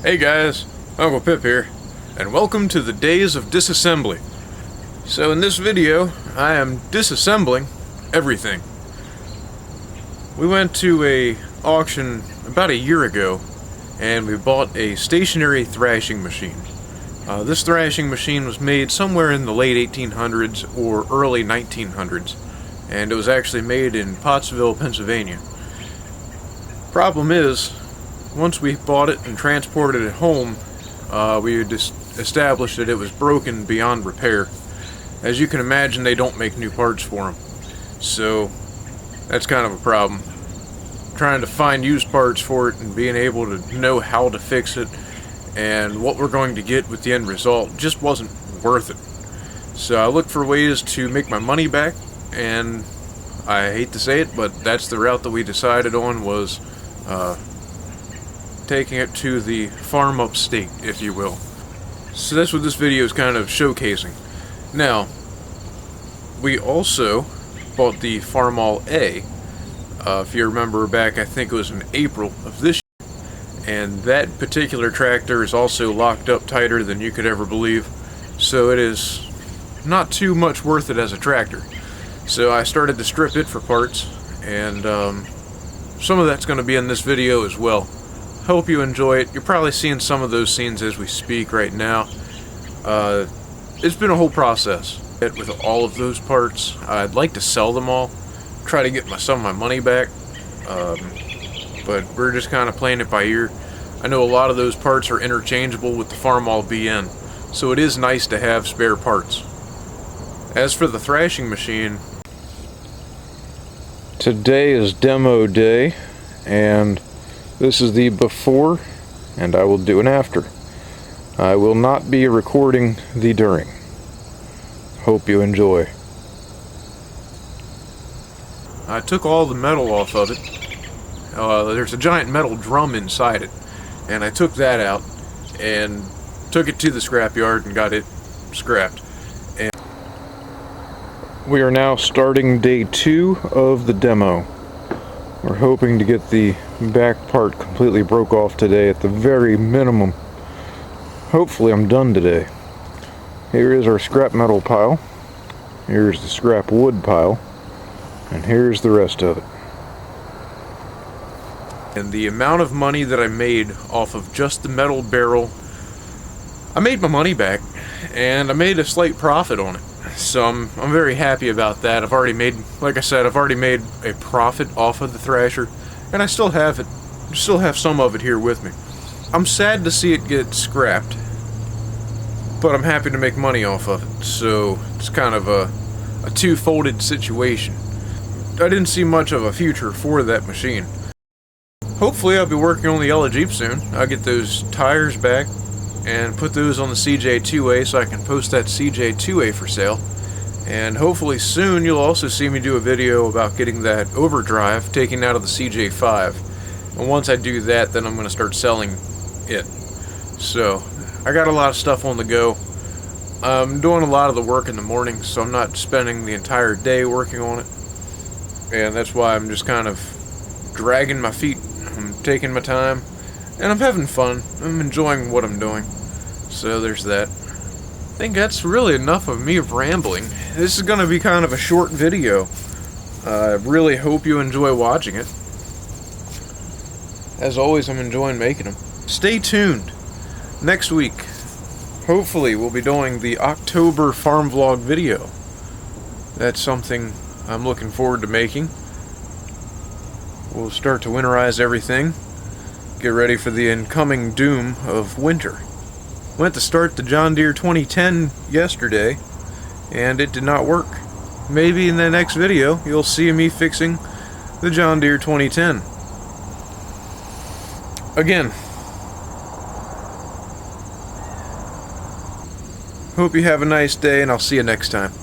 Hey guys, Uncle Pip here, and welcome to the Days of Disassembly. So in this video, I am disassembling everything. We went to a auction about a year ago, and we bought a stationary thrashing machine. This thrashing machine was made somewhere in the late 1800s or early 1900s, and it was actually made in Pottsville, Pennsylvania. Problem is, once we bought it and transported it home, we had established that it was broken beyond repair. As you can imagine, they don't make new parts for them. So, that's kind of a problem. Trying to find used parts for it and being able to know how to fix it and what we're going to get with the end result just wasn't worth it. So I looked for ways to make my money back, and I hate to say it, but that's the route that we decided on, was taking it to the farm upstate, if you will. So that's what this video is kind of showcasing. Now, we also bought the Farmall A, if you remember back, I think it was in April of this year, and that particular tractor is also locked up tighter than you could ever believe, so it is not too much worth it as a tractor. So I started to strip it for parts, and some of that's going to be in this video as well. Hope you enjoy it. You're probably seeing some of those scenes as we speak right now. It's been a whole process with all of those parts. I'd like to sell them all, try to get some of my money back, but we're just kind of playing it by ear. I know a lot of those parts are interchangeable with the Farmall BN, so it is nice to have spare parts. As for the thrashing machine, today is demo day, and this is the before, and I will do an after. I will not be recording the during. Hope you enjoy. I took all the metal off of it. There's a giant metal drum inside it, and I took that out and took it to the scrapyard and got it scrapped. And we are now starting day 2 of the demo. We're hoping to get the back part completely broke off today at the very minimum. Hopefully I'm done today. Here is our scrap metal pile. Here's the scrap wood pile. And here's the rest of it. And the amount of money that I made off of just the metal barrel, I made my money back, and I made a slight profit on it. So I'm very happy about that. I've already made, like I said, I've already made a profit off of the thrasher, and I still have it. Still have some of it here with me. I'm sad to see it get scrapped, but I'm happy to make money off of it. So it's kind of a two-folded situation. I didn't see much of a future for that machine. Hopefully I'll be working on the yellow Jeep soon. I'll get those tires back and put those on the CJ2A so I can post that CJ2A for sale. And hopefully soon you'll also see me do a video about getting that overdrive taken out of the CJ5. And once I do that, then I'm going to start selling it. So, I got a lot of stuff on the go. I'm doing a lot of the work in the morning, so I'm not spending the entire day working on it. And that's why I'm just kind of dragging my feet. I'm taking my time, and I'm having fun. I'm enjoying what I'm doing. So there's that. I think that's really enough of me rambling. This is going to be kind of a short video. I really hope you enjoy watching it. As always, I'm enjoying making them. Stay tuned. Next week, hopefully, we'll be doing the October farm vlog video. That's something I'm looking forward to making. We'll start to winterize everything. Get ready for the incoming doom of winter. Went to start the John Deere 2010 yesterday, and it did not work. Maybe in the next video, you'll see me fixing the John Deere 2010. Again, hope you have a nice day, and I'll see you next time.